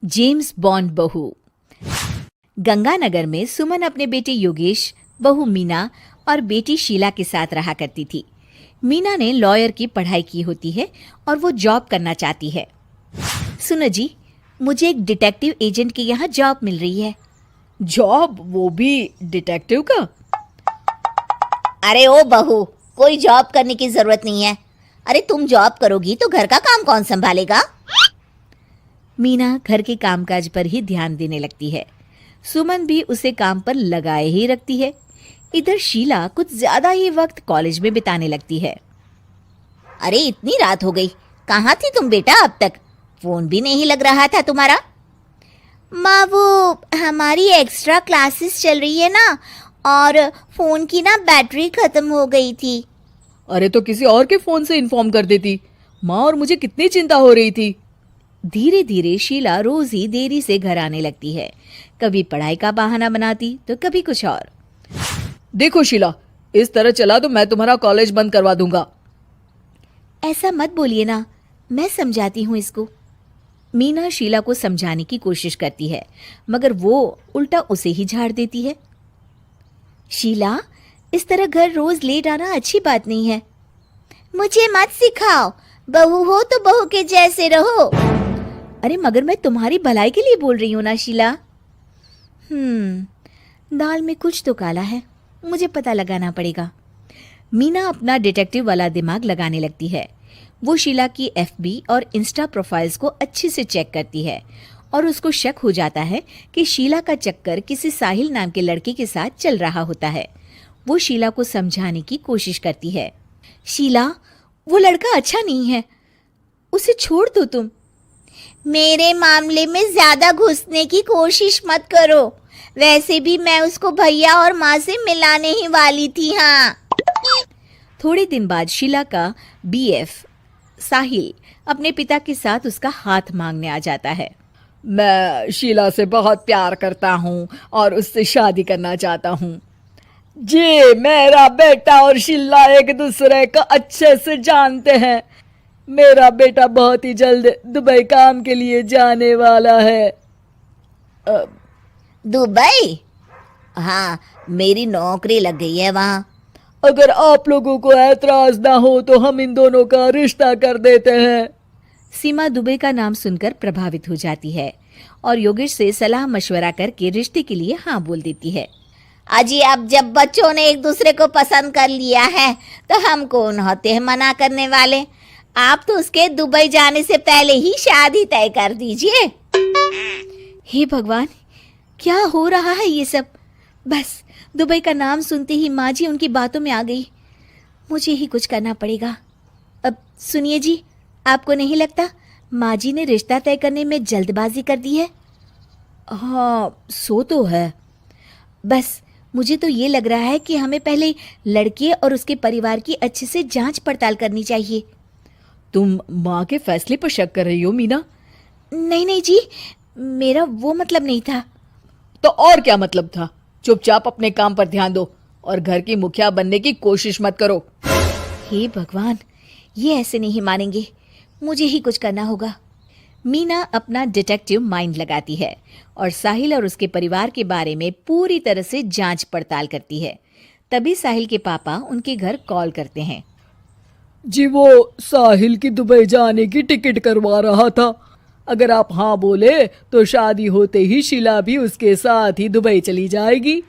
James bond बहू। गंगानगर में सुमन अपने बेटे योगेश, बहू मीना और बेटी शीला के साथ रहा करती थी। मीना ने लॉयर की पढ़ाई की होती है और वो जॉब करना चाहती है। सुनो जी, मुझे एक डिटेक्टिव एजेंट के यहाँ जॉब मिल रही है। जॉब? वो भी डिटेक्टिव का? अरे ओ बहू, कोई जॉब करने की जरूरत नहीं है। अरे तुम जॉब करोगी तो घर का काम कौन संभालेगा? मीना घर के कामकाज पर ही ध्यान देने लगती है। सुमन भी उसे काम पर लगाए ही रखती है। इधर शीला कुछ ज्यादा ही वक्त कॉलेज में बिताने लगती है। अरे इतनी रात हो गई, कहाँ थी तुम बेटा अब तक? फोन भी नहीं लग रहा था तुम्हारा। माँ, वो हमारी एक्स्ट्रा क्लासेस चल रही है ना, और फोन की ना बैटरी खत्म हो गई थी। अरे तो किसी और के फोन से इन्फॉर्म कर देती। माँ और मुझे कितनी चिंता हो रही थी। धीरे धीरे शीला रोज ही देरी से घर आने लगती है। कभी पढ़ाई का बहाना बनाती तो कभी कुछ और। देखो शीला, इस तरह चला तो मैं तुम्हारा कॉलेज बंद करवा दूंगा। ऐसा मत बोलिए ना, मैं समझाती हूँ इसको। मीना शीला को समझाने की कोशिश करती है, मगर वो उल्टा उसे ही झाड़ देती है। शीला, इस तरह घर रोज लेट आना अच्छी बात नहीं है। मुझे मत सिखाओ, बहू हो तो बहू के जैसे रहो। अरे मगर मैं तुम्हारी भलाई के लिए बोल रही हूँ ना शीला। दाल में कुछ तो काला है, मुझे पता लगाना पड़ेगा। मीना अपना डिटेक्टिव वाला दिमाग लगाने लगती है। वो शीला की एफबी और इंस्टा प्रोफाइल्स को अच्छे से चेक करती है और उसको शक हो जाता है कि शीला का चक्कर किसी साहिल नाम के लड़के के साथ चल रहा होता है। वो शीला को समझाने की कोशिश करती है। शीला, वो लड़का अच्छा नहीं है, उसे छोड़ दो तुम। मेरे मामले में ज्यादा घुसने की कोशिश मत करो। वैसे भी मैं उसको भैया और माँ से मिलाने ही वाली थी। हाँ। थोड़े दिन बाद शीला का बीएफ साहिल अपने पिता के साथ उसका हाथ मांगने आ जाता है। मैं शीला से बहुत प्यार करता हूँ और उससे शादी करना चाहता हूँ। जी, मेरा बेटा और शीला एक दूसरे को अच्छे से जानते हैं। मेरा बेटा बहुत ही जल्द दुबई काम के लिए जाने वाला है। दुबई? हाँ, मेरी नौकरी लग गई है वहाँ। अगर आप लोगों को ऐतराज ना हो तो हम इन दोनों का रिश्ता कर देते हैं। सीमा दुबई का नाम सुनकर प्रभावित हो जाती है और योगेश से सलाह मशवरा करके रिश्ते के लिए हाँ बोल देती है। अजी, अब जब बच्चों ने एक दूसरे को पसंद कर लिया है तो हम कौन होते हैं मना करने वाले? आप तो उसके दुबई जाने से पहले ही शादी तय कर दीजिए। हे भगवान, क्या हो रहा है ये सब? बस दुबई का नाम सुनते ही माँ जी उनकी बातों में आ गई। मुझे ही कुछ करना पड़ेगा। अब सुनिए जी, आपको नहीं लगता माँ जी ने रिश्ता तय करने में जल्दबाजी कर दी है? हाँ, सो तो है। बस मुझे तो ये लग रहा है कि हमें पहले लड़के और उसके परिवार की अच्छे से जांच पड़ताल करनी चाहिए। तुम माँ के फैसले पर शक कर रही हो मीना? नहीं नहीं जी, मेरा वो मतलब नहीं था। तो और क्या मतलब था? चुपचाप अपने काम पर ध्यान दो और घर की मुखिया बनने की कोशिश मत करो। हे भगवान, ये ऐसे नहीं मानेंगे, मुझे ही कुछ करना होगा। मीना अपना डिटेक्टिव माइंड लगाती है और साहिल और उसके परिवार के बारे में पूरी तरह से जांच पड़ताल करती है। तभी साहिल के पापा उनके घर कॉल करते हैं। जी, वो साहिल की दुबई जाने की टिकट करवा रहा था। अगर आप हाँ बोले तो शादी होते ही शीला भी उसके साथ ही दुबई चली जाएगी।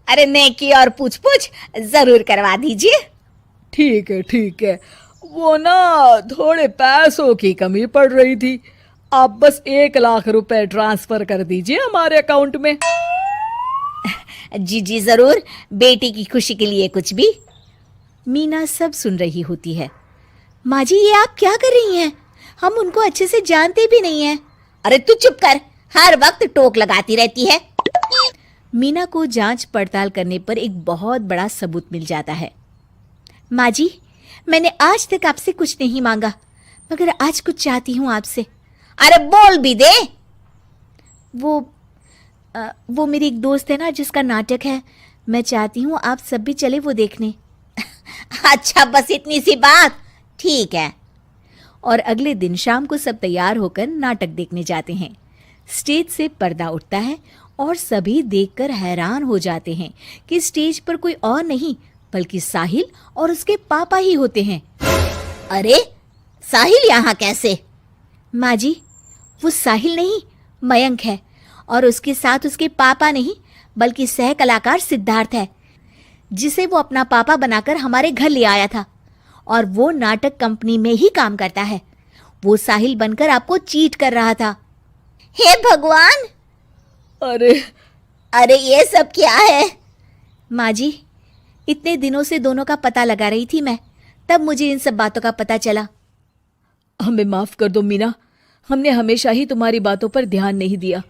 अरे नेकी और पूछ पूछ जरूर करवा दीजिए। ठीक है, ठीक है। वो ना थोड़े पैसों की कमी पड़ रही थी। आप बस 1 लाख रुपए ट्रांसफर कर दीजिए हमारे अकाउंट में। जी जी जरूर, बेटी की खुशी के लिए कुछ भी। मीना सब सुन रही होती है। माँ जी, ये आप क्या कर रही हैं? हम उनको अच्छे से जानते भी नहीं हैं। अरे तू चुप कर, हर वक्त टोक लगाती रहती है। मीना को जांच पड़ताल करने पर एक बहुत बड़ा सबूत मिल जाता है। माँ जी, मैंने आज तक आपसे कुछ नहीं मांगा, मगर आज कुछ चाहती हूँ आपसे। अरे बोल भी दे। वो मेरी एक दोस्त है ना जिसका नाटक है, मैं चाहती हूँ आप सब भी चले वो देखने। अच्छा, बस इतनी सी बात? ठीक है। और अगले दिन शाम को सब तैयार होकर नाटक देखने जाते हैं। स्टेज से पर्दा उठता है और सभी देखकर हैरान हो जाते हैं कि स्टेज पर कोई और नहीं बल्कि साहिल और उसके पापा ही होते हैं। अरे साहिल यहाँ कैसे? माँ जी, वो साहिल नहीं मयंक है और उसके साथ उसके पापा नहीं बल्कि सह कलाकार सिद्धार्थ है, जिसे वो अपना पापा बनाकर हमारे घर ले आया था और वो नाटक कंपनी में ही काम करता है। वो साहिल बनकर आपको चीट कर रहा था। हे भगवान, अरे अरे ये सब क्या है? माँ जी, इतने दिनों से दोनों का पता लगा रही थी मैं, तब मुझे इन सब बातों का पता चला। हमें माफ कर दो मीना, हमने हमेशा ही तुम्हारी बातों पर ध्यान नहीं दिया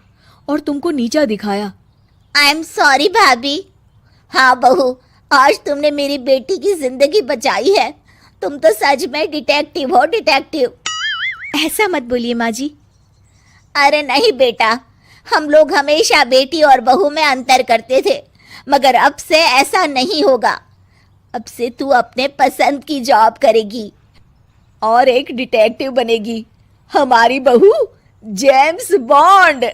और तुमको नीचा दिखाया। आई एम सॉरी भाभी। हाँ बहू, आज तुमने मेरी बेटी की जिंदगी बचाई है। तुम तो सच में डिटेक्टिव हो, डिटेक्टिव। ऐसा मत बोलिए माँ जी। अरे नहीं बेटा, हम लोग हमेशा बेटी और बहू में अंतर करते थे, मगर अब से ऐसा नहीं होगा। अब से तू अपने पसंद की जॉब करेगी और एक डिटेक्टिव बनेगी, हमारी बहू जेम्स बॉन्ड।